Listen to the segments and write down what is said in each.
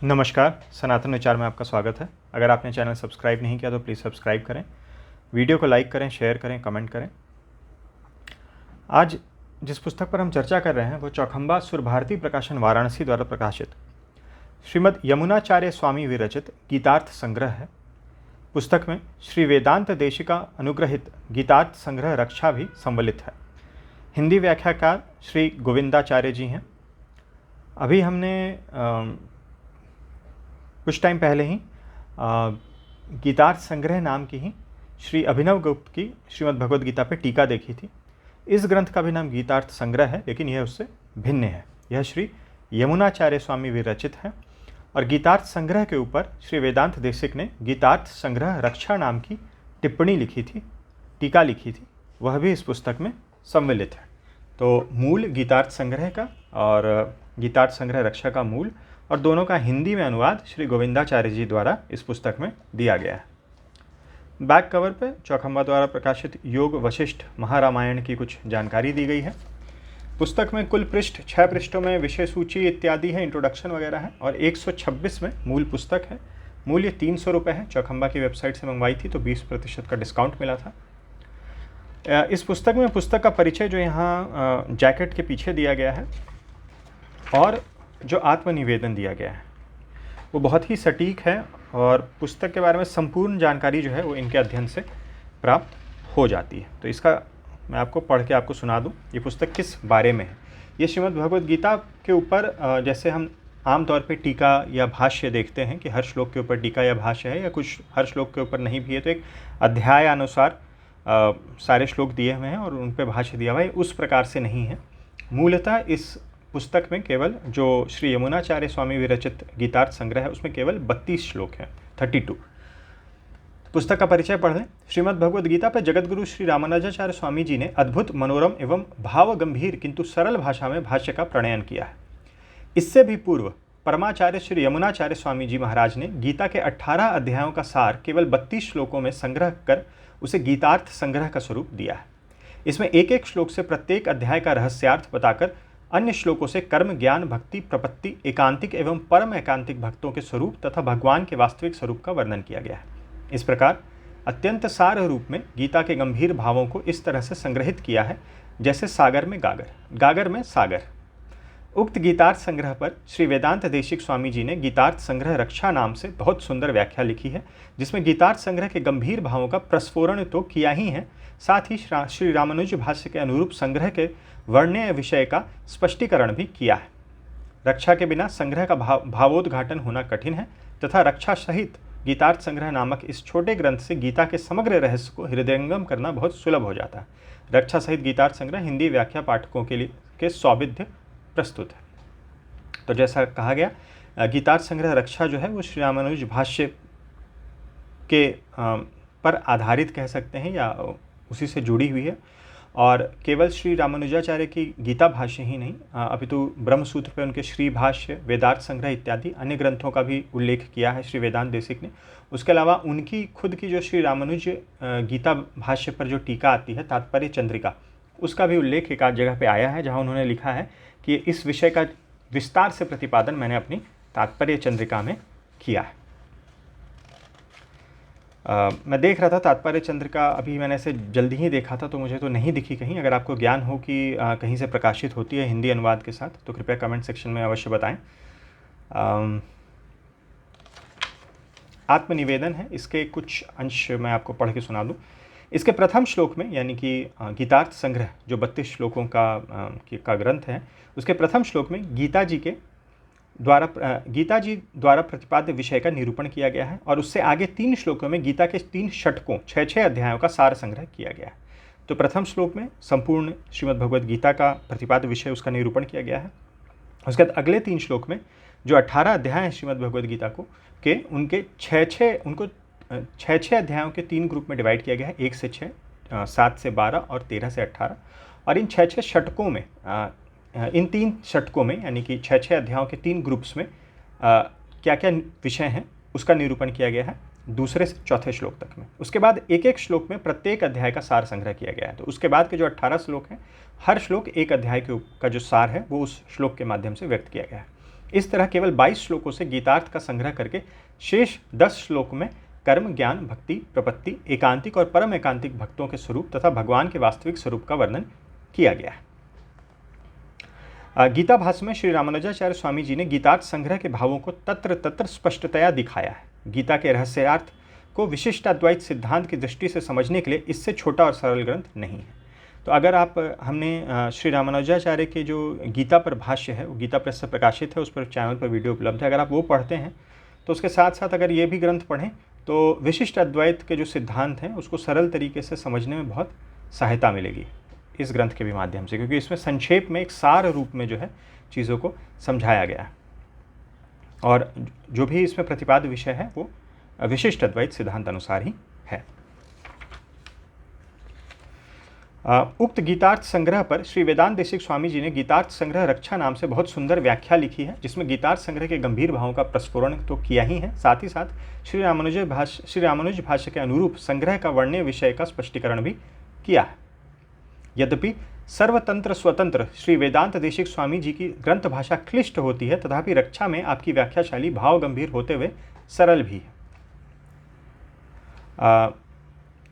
नमस्कार, सनातन विचार में आपका स्वागत है। अगर आपने चैनल सब्सक्राइब नहीं किया तो प्लीज़ सब्सक्राइब करें, वीडियो को लाइक करें, शेयर करें, कमेंट करें। आज जिस पुस्तक पर हम चर्चा कर रहे हैं वो चौखंबा सुर भारती प्रकाशन वाराणसी द्वारा प्रकाशित श्रीमद् यमुनाचार्य स्वामी विरचित गीतार्थ संग्रह है। पुस्तक में श्री वेदांत देशिका अनुग्रहित गीतार्थ संग्रह रक्षा भी सम्मिलित है। हिंदी व्याख्याकार श्री गोविंदाचार्य जी हैं। अभी हमने कुछ टाइम पहले ही गीतार्थ संग्रह नाम की ही श्री अभिनव गुप्त की श्रीमद् भगवद गीता पे टीका देखी थी। इस ग्रंथ का भी नाम गीतार्थ संग्रह है, लेकिन यह उससे भिन्न है। यह श्री यमुनाचार्य स्वामी विरचित है और गीतार्थ संग्रह के ऊपर श्री वेदांत देशिक ने गीतार्थ संग्रह रक्षा नाम की टिप्पणी लिखी थी, टीका लिखी थी, वह भी इस पुस्तक में सम्मिलित है। तो मूल गीतार्थ संग्रह का और गीतार्थ संग्रह रक्षा का मूल और दोनों का हिंदी में अनुवाद श्री गोविंदाचार्य जी द्वारा इस पुस्तक में दिया गया है। बैक कवर पे चौखंबा द्वारा प्रकाशित योग वशिष्ठ महारामायण की कुछ जानकारी दी गई है। पुस्तक में कुल पृष्ठ 6 पृष्ठों में विषय सूची इत्यादि है, इंट्रोडक्शन वगैरह है, और 126 में मूल पुस्तक है। मूल्य 300 रुपये है। चौखंबा की वेबसाइट से मंगवाई थी तो 20% का डिस्काउंट मिला था। इस पुस्तक में पुस्तक का परिचय जो यहाँ जैकेट के पीछे दिया गया है और जो आत्मनिवेदन दिया गया है वो बहुत ही सटीक है और पुस्तक के बारे में संपूर्ण जानकारी जो है वो इनके अध्ययन से प्राप्त हो जाती है। तो इसका मैं आपको पढ़ के आपको सुना दूं, ये पुस्तक किस बारे में है। ये श्रीमद् भगवद गीता के ऊपर जैसे हम आमतौर पे टीका या भाष्य देखते हैं कि हर श्लोक के ऊपर टीका या भाष्य है, या कुछ हर श्लोक के ऊपर नहीं भी है, तो एक अध्याय अनुसार सारे श्लोक दिए हुए हैं और उन पर भाष्य दिया हुआ है। उस प्रकार से नहीं है। मूलतः इस पुस्तक में केवल जो श्री यमुनाचार्य स्वामी विरचित गीतार्थ संग्रह है उसमें केवल 32 श्लोक हैं, 32। पुस्तक का परिचय पढ़ लें। श्रीमद् भगवद गीता पर जगतगुरु श्री रामानुजाचार्य स्वामी जी ने अद्भुत, मनोरम एवं भाव गंभीर किंतु सरल भाषा में भाष्य का प्रणयन किया है। इससे भी पूर्व परमाचार्य श्री यमुनाचार्य स्वामी जी महाराज ने गीता के 18 अध्यायों का सार केवल 32 श्लोकों में संग्रह कर उसे गीतार्थ संग्रह का स्वरूप दिया है। इसमें एक एक श्लोक से प्रत्येक अध्याय का रहस्यार्थ बताकर अन्य श्लोकों से कर्म, ज्ञान, भक्ति, प्रपत्ति, एकांतिक एवं परम एकांतिक भक्तों के स्वरूप तथा भगवान के वास्तविक स्वरूप का वर्णन किया गया है। इस प्रकार अत्यंत सार रूप में गीता के गंभीर भावों को इस तरह से संग्रहित किया है जैसे सागर में गागर, गागर में सागर। उक्त गीतार्थ संग्रह पर श्री वेदांत देशिक स्वामी जी ने गीतार्थ संग्रह रक्षा नाम से बहुत सुंदर व्याख्या लिखी है, जिसमें गीतार्थ संग्रह के गंभीर भावों का प्रस्फोरण तो किया ही है, साथ ही श्री रामानुज भाष्य के अनुरूप संग्रह के वर्ण्य विषय का स्पष्टीकरण भी किया है। रक्षा के बिना संग्रह का भावोद्घाटन होना कठिन है तथा रक्षा सहित गीतार्थ संग्रह नामक इस छोटे ग्रंथ से गीता के समग्र रहस्य को हृदयंगम करना बहुत सुलभ हो जाता है। रक्षा सहित गीतार्थ संग्रह हिंदी व्याख्या पाठकों के लिए के सौविध्य प्रस्तुत है। तो जैसा कहा गया, गीतार्थ संग्रह रक्षा जो है वो श्री रामानुज भाष्य के पर आधारित कह सकते हैं या उसी से जुड़ी हुई है, और केवल श्री रामानुजाचार्य की गीता भाष्य ही नहीं अपितु ब्रह्मसूत्र पे उनके श्री भाष्य, वेदार्थ संग्रह इत्यादि अन्य ग्रंथों का भी उल्लेख किया है श्री वेदांत देशिक ने। उसके अलावा उनकी खुद की जो श्री रामानुज गीता भाष्य पर जो टीका आती है, तात्पर्य चंद्रिका, उसका भी उल्लेख एक आध जगह पे आया है, जहाँ उन्होंने लिखा है कि इस विषय का विस्तार से प्रतिपादन मैंने अपनी तात्पर्य चंद्रिका में किया है। मैं देख रहा था तात्पर्य चंद्रिका, अभी मैंने इसे जल्दी ही देखा था तो मुझे तो नहीं दिखी कहीं। अगर आपको ज्ञान हो कि कहीं से प्रकाशित होती है हिंदी अनुवाद के साथ तो कृपया कमेंट सेक्शन में अवश्य बताएं। आत्मनिवेदन है, इसके कुछ अंश मैं आपको पढ़ के सुना दूं। इसके प्रथम श्लोक में, यानी कि गीतार्थ संग्रह जो 32 श्लोकों का ग्रंथ है, उसके प्रथम श्लोक में गीता जी द्वारा प्रतिपाद्य विषय का निरूपण किया गया है और उससे आगे 3 श्लोकों में गीता के 3 षटकों 6 अध्यायों का सार संग्रह किया गया है। तो प्रथम श्लोक में संपूर्ण श्रीमद् भगवद गीता का प्रतिपाद्य विषय उसका निरूपण किया गया है। उसके बाद अगले 3 श्लोक में जो 18 अध्याय हैं श्रीमद् भगवद गीता के उनके 6 अध्यायों के 3 ग्रुप में डिवाइड किया गया है, 1 से 6, 7 से 12 और 13 से 18। और इन 6 षटकों में इन 3 षटकों में यानी कि 6 अध्यायों के 3 ग्रुप्स में क्या क्या विषय हैं उसका निरूपण किया गया है 2 से 4 श्लोक तक में। उसके बाद एक एक श्लोक में प्रत्येक अध्याय का सार संग्रह किया गया है। तो उसके बाद के जो 18 श्लोक हैं, हर श्लोक एक अध्याय का जो सार है वो उस श्लोक के माध्यम से व्यक्त किया गया है। इस तरह केवल 22 श्लोकों से गीतार्थ का संग्रह करके शेष 10 श्लोक में कर्म, ज्ञान, भक्ति, प्रपत्ति, एकांतिक और परम एकांतिक भक्तों के स्वरूप तथा भगवान के वास्तविक स्वरूप का वर्णन किया गया है। गीता भाष्य में श्री रामानुजाचार्य स्वामी जी ने गीतार्थ संग्रह के भावों को तत्र तत्र स्पष्टतया दिखाया है। गीता के रहस्यार्थ को विशिष्टाद्वैत सिद्धांत की दृष्टि से समझने के लिए इससे छोटा और सरल ग्रंथ नहीं है। तो अगर आप हमने श्री रामानुजाचार्य के जो गीता पर भाष्य है वो गीता प्रेस से प्रकाशित है, उस पर चैनल पर वीडियो उपलब्ध है, अगर आप वो पढ़ते हैं तो उसके साथ साथ अगर ये भी ग्रंथ पढ़ें तो विशिष्ट अद्वैत के जो सिद्धांत हैं उसको सरल तरीके से समझने में बहुत सहायता मिलेगी इस ग्रंथ के भी माध्यम से, क्योंकि इसमें संक्षेप में एक सार रूप में जो है चीज़ों को समझाया गया है और जो भी इसमें प्रतिपाद्य विषय है वो विशिष्ट अद्वैत सिद्धांत अनुसार ही है। उक्त गीतार्थ संग्रह पर श्री वेदांत देशिक स्वामी जी ने गीतार्थ संग्रह रक्षा नाम से बहुत सुंदर व्याख्या लिखी है, जिसमें गीतार्थ संग्रह के गंभीर भावों का प्रस्फुरण तो किया ही है, साथ ही साथ श्री रामानुज भाष्य के अनुरूप संग्रह का वर्ण्य विषय का स्पष्टीकरण भी किया है। यद्यपि सर्वतंत्र स्वतंत्र श्री वेदांत देशिक स्वामी जी की ग्रंथ भाषा क्लिष्ट होती है, तथापि रक्षा में आपकी व्याख्याशाली भाव गंभीर होते हुए सरल भी है।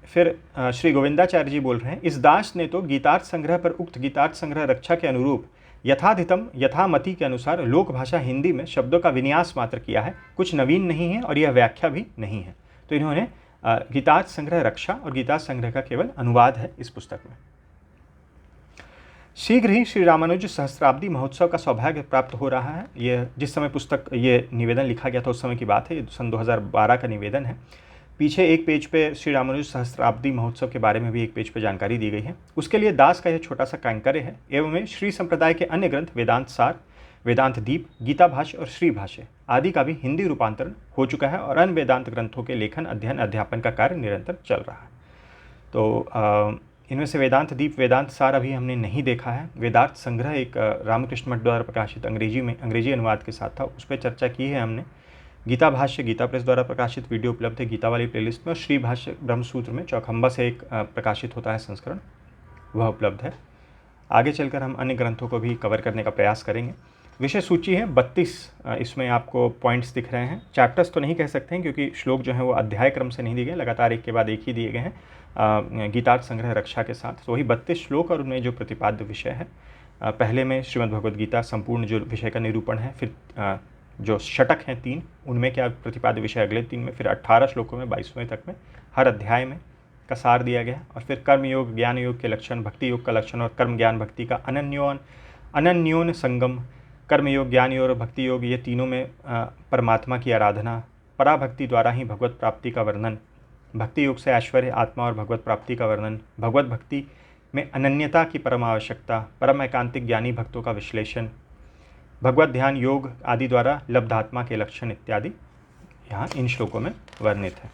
फिर श्री गोविंदाचार्य जी बोल रहे हैं, इस दास ने तो गीतार्थ संग्रह पर उक्त गीतार्थ संग्रह रक्षा के अनुरूप यथाधितम यथामति के अनुसार लोक भाषा हिंदी में शब्दों का विन्यास मात्र किया है, कुछ नवीन नहीं है और यह व्याख्या भी नहीं है। तो इन्होंने गीतार्थ संग्रह रक्षा और गीतार्थ संग्रह का केवल अनुवाद है इस पुस्तक में। शीघ्र ही श्री रामानुज सहस्त्राब्दी महोत्सव का सौभाग्य प्राप्त हो रहा है। यह जिस समय पुस्तक ये निवेदन लिखा गया था उस समय की बात है, ये सन 2012 का निवेदन है। पीछे एक पेज पे श्री रामानुज सहस्त्राब्दी महोत्सव के बारे में भी एक पेज पे जानकारी दी गई है। उसके लिए दास का यह छोटा सा कैंकर्य है। एवं श्री संप्रदाय के अन्य ग्रंथ वेदांत सार, वेदांत दीप, गीता भाष्य और श्री भाष्य आदि का भी हिंदी रूपांतरण हो चुका है और अन्य वेदांत ग्रंथों के लेखन, अध्ययन, अध्यापन का कार्य निरंतर चल रहा है। तो इनमें से वेदांत दीप, वेदांत सार अभी हमने नहीं देखा है। वेदांत संग्रह एक रामकृष्ण मठ द्वारा प्रकाशित अंग्रेजी अनुवाद के साथ था, उस पर चर्चा की है हमने। गीता भाष्य गीता प्रेस द्वारा प्रकाशित वीडियो उपलब्ध है गीता वाली प्लेलिस्ट में, और श्री भाष्य ब्रह्मसूत्र में चौखंबा से एक प्रकाशित होता है संस्करण, वह उपलब्ध है। आगे चलकर हम अन्य ग्रंथों को भी कवर करने का प्रयास करेंगे। विषय सूची है 32, इसमें आपको पॉइंट्स दिख रहे हैं। चैप्टर्स तो नहीं कह सकते हैं क्योंकि श्लोक जो है वो अध्याय क्रम से नहीं दिए गए, लगातार एक के बाद एक ही दिए गए हैं गीतार्थ संग्रह रक्षा के साथ। तो वही 32 श्लोक और उनमें जो प्रतिपाद्य विषय है, पहले में श्रीमद् भगवद गीता संपूर्ण जो विषय का निरूपण है, फिर जो षटक हैं 3 उनमें क्या प्रतिपाद्य विषय अगले 3 में, फिर 18 श्लोकों में 22वें तक में हर अध्याय में का सार दिया गया, और फिर कर्म योग, ज्ञान योग के लक्षण, भक्ति योग का लक्षण और कर्म ज्ञान भक्ति का अनन्योन संगम, कर्म योग, ज्ञान योग और भक्ति योग, ये तीनों में परमात्मा की आराधना, पराभक्ति द्वारा ही भगवत प्राप्ति का वर्णन, भक्ति योग से ऐश्वर्य, आत्मा और भगवत प्राप्ति का वर्णन, भगवत भक्ति में अनन्यता की परम आवश्यकता, परम एकांतिक ज्ञानी भक्तों का विश्लेषण, भगवत ध्यान योग आदि द्वारा लब्धात्मा के लक्षण इत्यादि यहाँ इन श्लोकों में वर्णित है।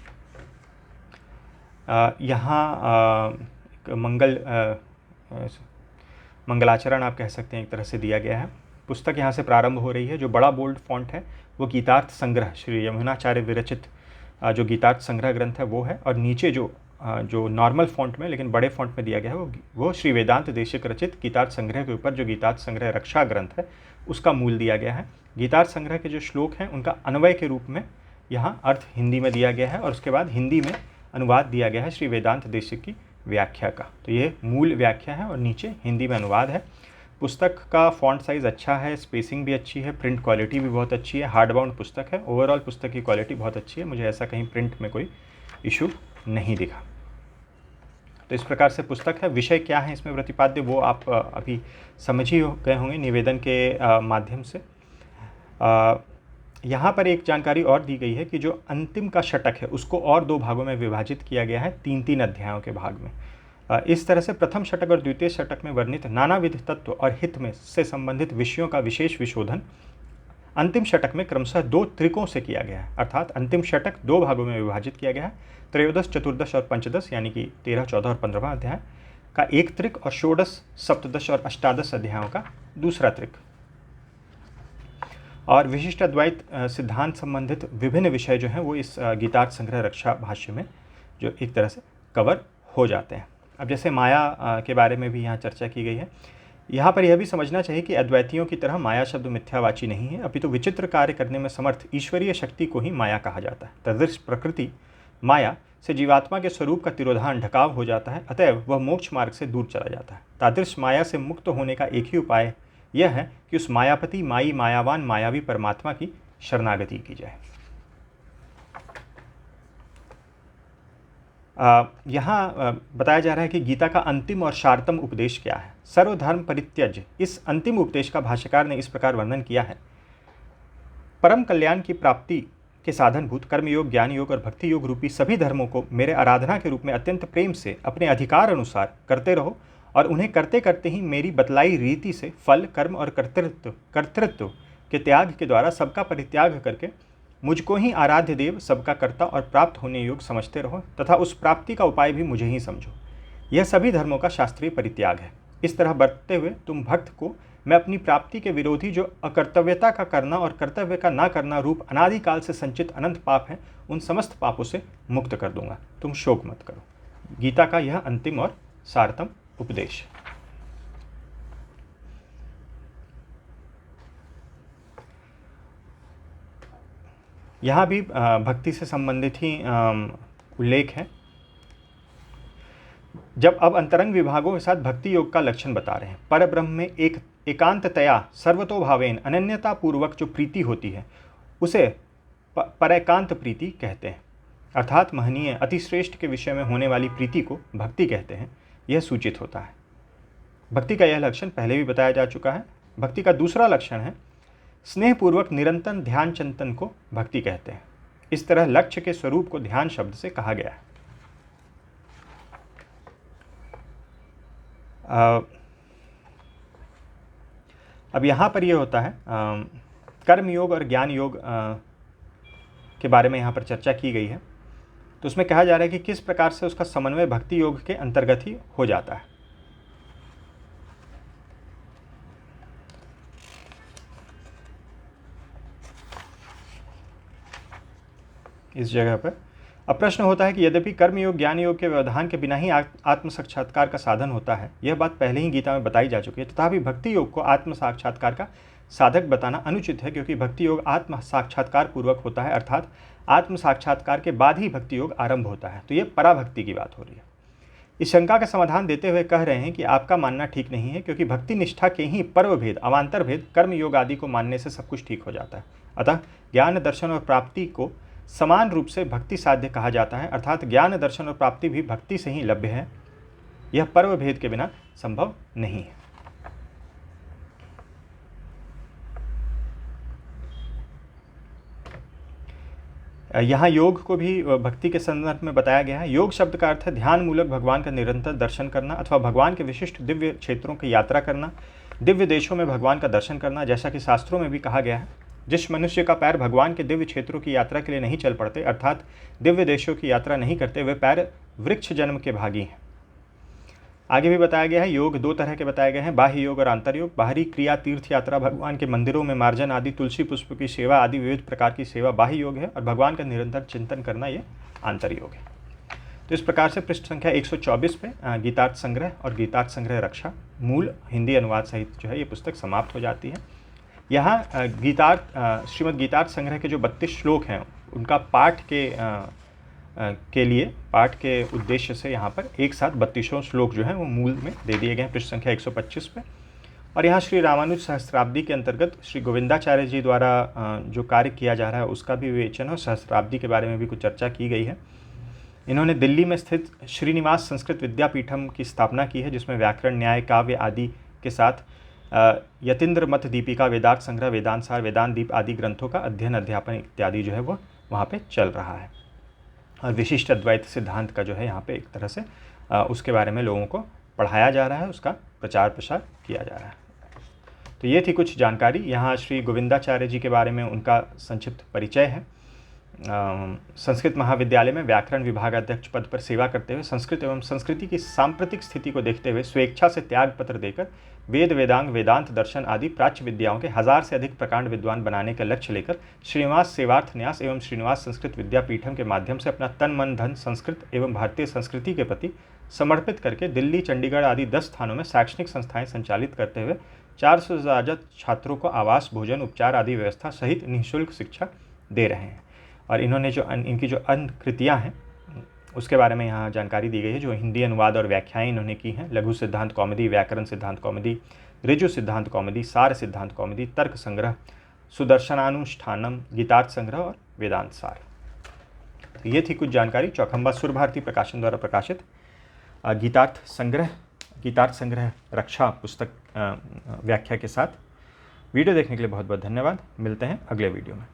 यहाँ मंगलाचरण आप कह सकते हैं एक तरह से दिया गया है। पुस्तक यहाँ से प्रारंभ हो रही है। जो बड़ा बोल्ड फॉन्ट है वो गीतार्थ संग्रह श्री यमुनाचार्य विरचित जो गीतार्थ संग्रह ग्रंथ है वो है, और नीचे जो नॉर्मल फॉन्ट में लेकिन बड़े फॉन्ट में दिया गया है वो श्री वेदांत देशिक रचित गीतार्थ संग्रह के ऊपर जो गीतार्थ संग्रह रक्षा ग्रंथ है उसका मूल दिया गया है। गीतार्थ संग्रह के जो श्लोक हैं उनका अन्वय के रूप में यहाँ अर्थ हिंदी में दिया गया है और उसके बाद हिंदी में अनुवाद दिया गया है श्री वेदांत देशिक की व्याख्या का। तो ये मूल व्याख्या है और नीचे हिंदी में अनुवाद है। पुस्तक का फॉन्ट साइज़ अच्छा है, स्पेसिंग भी अच्छी है, प्रिंट क्वालिटी भी बहुत अच्छी है, हार्ड बाउंड पुस्तक है। ओवरऑल पुस्तक की क्वालिटी बहुत अच्छी है, मुझे ऐसा कहीं प्रिंट में कोई इशू नहीं दिखा। तो इस प्रकार से पुस्तक है। विषय क्या है इसमें प्रतिपाद्य वो आप अभी समझ ही गए होंगे निवेदन के माध्यम से। यहाँ पर एक जानकारी और दी गई है कि जो अंतिम का षटक है उसको और 2 भागों में विभाजित किया गया है, 3-3 अध्यायों के भाग में। इस तरह से प्रथम षटक और द्वितीय षटक में वर्णित नानाविध तत्व और हित में से संबंधित विषयों का विशेष विशोधन अंतिम षटक में क्रमशः 2 त्रिकों से किया गया है। अर्थात अंतिम षटक 2 भागों में विभाजित किया गया है। त्रयोदश, चतुर्दश और पंचदश यानी कि 13, 14 और 15वां अध्याय का एक त्रिक और षोडश, सप्तदश और अष्टादश अध्यायों का दूसरा त्रिक। और विशिष्ट अद्वैत सिद्धांत संबंधित विभिन्न विषय जो हैं वो इस गीतार्थ संग्रह रक्षा भाष्य में जो एक तरह से कवर हो जाते हैं। अब जैसे माया के बारे में भी यहाँ चर्चा की गई है। यहाँ पर यह भी समझना चाहिए कि अद्वैतियों की तरह माया शब्द मिथ्यावाची नहीं है, अपितु विचित्र कार्य करने में समर्थ ईश्वरीय शक्ति को ही माया कहा जाता है। तदृश प्रकृति माया से जीवात्मा के स्वरूप का तिरोधान ढकाव हो जाता है, अतएव वह मोक्ष मार्ग से दूर चला जाता है। तादृश माया से मुक्त होने का एक ही उपाय यह है कि उस मायापति माई मायावान मायावी परमात्मा की शरणागति की जाए। यहाँ बताया जा रहा है कि गीता का अंतिम और सारतम उपदेश क्या है। सर्वधर्म परित्यज्य, इस अंतिम उपदेश का भाष्यकार ने इस प्रकार वर्णन किया है। परम कल्याण की प्राप्ति के साधनभूत कर्मयोग, ज्ञान योग और भक्ति योग रूपी सभी धर्मों को मेरे आराधना के रूप में अत्यंत प्रेम से अपने अधिकार अनुसार करते रहो, और उन्हें करते करते ही मेरी बतलाई रीति से फल, कर्म और कर्तृत्व के त्याग के द्वारा सबका परित्याग करके मुझको ही आराध्य देव, सबका कर्ता और प्राप्त होने योग्य समझते रहो, तथा उस प्राप्ति का उपाय भी मुझे ही समझो। यह सभी धर्मों का शास्त्रीय परित्याग है। इस तरह बरतते हुए तुम भक्त को मैं अपनी प्राप्ति के विरोधी जो अकर्तव्यता का करना और कर्तव्य का ना करना रूप अनादिकाल से संचित अनंत पाप हैं, उन समस्त पापों से मुक्त कर दूंगा। तुम शोक मत करो। गीता का यह अंतिम और सारतम उपदेश। यहाँ भी भक्ति से संबंधित ही उल्लेख है। जब अब अंतरंग विभागों के साथ भक्ति योग का लक्षण बता रहे हैं। पर ब्रह्म में एकांततया सर्वतोभावेन अनन्यता पूर्वक जो प्रीति होती है उसे परैकांत प्रीति कहते हैं, अर्थात महनीय अतिश्रेष्ठ के विषय में होने वाली प्रीति को भक्ति कहते हैं। यह सूचित होता है। भक्ति का यह लक्षण पहले भी बताया जा चुका है। भक्ति का दूसरा लक्षण है स्नेहपूर्वक निरंतर ध्यान चिंतन को भक्ति कहते हैं। इस तरह लक्ष्य के स्वरूप को ध्यान शब्द से कहा गया है। अब यहाँ पर यह होता है कर्म योग और ज्ञान योग के बारे में यहाँ पर चर्चा की गई है। तो उसमें कहा जा रहा है कि किस प्रकार से उसका समन्वय भक्ति योग के अंतर्गत ही हो जाता है। इस जगह पर अब प्रश्न होता है कि यद्यपि कर्मयोग ज्ञान योग के व्यवधान के बिना ही आत्म साक्षात्कार का साधन होता है, यह बात पहले ही गीता में बताई जा चुकी है, तथापि भक्ति योग को आत्म साक्षात्कार का साधक बताना अनुचित है, क्योंकि भक्ति योग आत्म साक्षात्कार पूर्वक होता है, अर्थात आत्म साक्षात्कार के बाद ही भक्ति योग आरंभ होता है। तो ये पराभक्ति की बात हो रही है। इस शंका का समाधान देते हुए कह रहे हैं कि आपका मानना ठीक नहीं है, क्योंकि भक्ति निष्ठा के ही पर्व भेद, अवान्तर भेद, कर्म योग आदि को मानने से सब कुछ ठीक हो जाता है। अतः ज्ञान दर्शन और प्राप्ति को समान रूप से भक्ति साध्य कहा जाता है, अर्थात ज्ञान दर्शन और प्राप्ति भी भक्ति से ही लभ्य है। यह पर्व भेद के बिना संभव नहीं है। यहाँ योग को भी भक्ति के संदर्भ में बताया गया है। योग शब्द का अर्थ है ध्यान मूलक भगवान का निरंतर दर्शन करना, अथवा भगवान के विशिष्ट दिव्य क्षेत्रों की यात्रा करना, दिव्य देशों में भगवान का दर्शन करना। जैसा कि शास्त्रों में भी कहा गया है, जिस मनुष्य का पैर भगवान के दिव्य क्षेत्रों की यात्रा के लिए नहीं चल पड़ते, अर्थात दिव्य देशों की यात्रा नहीं करते, वे पैर वृक्ष जन्म के भागी हैं। आगे भी बताया गया है, योग दो तरह के बताए गए हैं, बाह्य योग और आंतर योग। बाहरी क्रिया, तीर्थ यात्रा, भगवान के मंदिरों में मार्जन आदि, तुलसी पुष्प की सेवा आदि विविध प्रकार की सेवा बाह्य योग है, और भगवान का निरंतर चिंतन करना ये आंतर योग है। तो इस प्रकार से पृष्ठ संख्या 124 पे गीतार्थ संग्रह और गीतार्थ संग्रह रक्षा मूल हिंदी अनुवाद सहित जो है ये पुस्तक समाप्त हो जाती है। यहाँ श्रीमद् गीतार्थ संग्रह के जो 32 श्लोक हैं उनका पाठ के लिए पाठ के उद्देश्य से यहाँ पर एक साथ 32 श्लोक जो हैं वो मूल में दे दिए गए हैं पृष्ठ संख्या 125 पे। और यहाँ श्री रामानुज सहस्त्राब्दी के अंतर्गत श्री गोविंदाचार्य जी द्वारा जो कार्य किया जा रहा है उसका भी विवेचन और सहस्त्राब्दी के बारे में भी कुछ चर्चा की गई है। इन्होंने दिल्ली में स्थित श्रीनिवास संस्कृत विद्यापीठम की स्थापना की है, जिसमें व्याकरण, न्याय, काव्य आदि के साथ यतीन्द्र मत दीपिका, वेदार्थ संग्रह, वेदांत सार, वेदांत दीप आदि ग्रंथों का अध्ययन, अध्यापन इत्यादि जो है वो वहाँ पे चल रहा है। और विशिष्ट अद्वैत सिद्धांत का जो है यहाँ पे एक तरह से उसके बारे में लोगों को पढ़ाया जा रहा है, उसका प्रचार प्रसार किया जा रहा है। तो ये थी कुछ जानकारी। यहाँ श्री गोविंदाचार्य जी के बारे में उनका संक्षिप्त परिचय है। संस्कृत महाविद्यालय में व्याकरण विभागाध्यक्ष पद पर सेवा करते हुए संस्कृत एवं संस्कृति की सांप्रतिक स्थिति को देखते हुए स्वेच्छा से त्याग पत्र देकर वेद, वेदांग, वेदांत, दर्शन आदि प्राच्य विद्याओं के 1000 से अधिक प्रकांड विद्वान बनाने का लक्ष्य लेकर श्रीनिवास सेवार्थ न्यास एवं श्रीनिवास संस्कृत विद्यापीठम के माध्यम से अपना तन मन धन संस्कृत एवं भारतीय संस्कृति के प्रति समर्पित करके दिल्ली, चंडीगढ़ आदि 10 स्थानों में शैक्षणिक संस्थाएं संचालित करते हुए 400 से ज़्यादा छात्रों को आवास, भोजन, उपचार आदि व्यवस्था सहित निःशुल्क शिक्षा दे रहे हैं। और इन्होंने जो इनकी जो अन्य कृतियाँ हैं उसके बारे में यहाँ जानकारी दी गई है। जो हिंदी अनुवाद और व्याख्याएँ इन्होंने की हैं: लघु सिद्धांत कौमुदी, व्याकरण सिद्धांत कौमुदी, ऋजु सिद्धांत कौमुदी, सार सिद्धांत कौमुदी, तर्क संग्रह, सुदर्शनानुष्ठानम, गीतार्थ संग्रह और वेदांत सार। तो ये थी कुछ जानकारी चौखंबा सुर भारती प्रकाशन द्वारा प्रकाशित गीतार्थ संग्रह रक्षा पुस्तक व्याख्या के साथ। वीडियो देखने के लिए बहुत बहुत धन्यवाद। मिलते हैं अगले वीडियो में।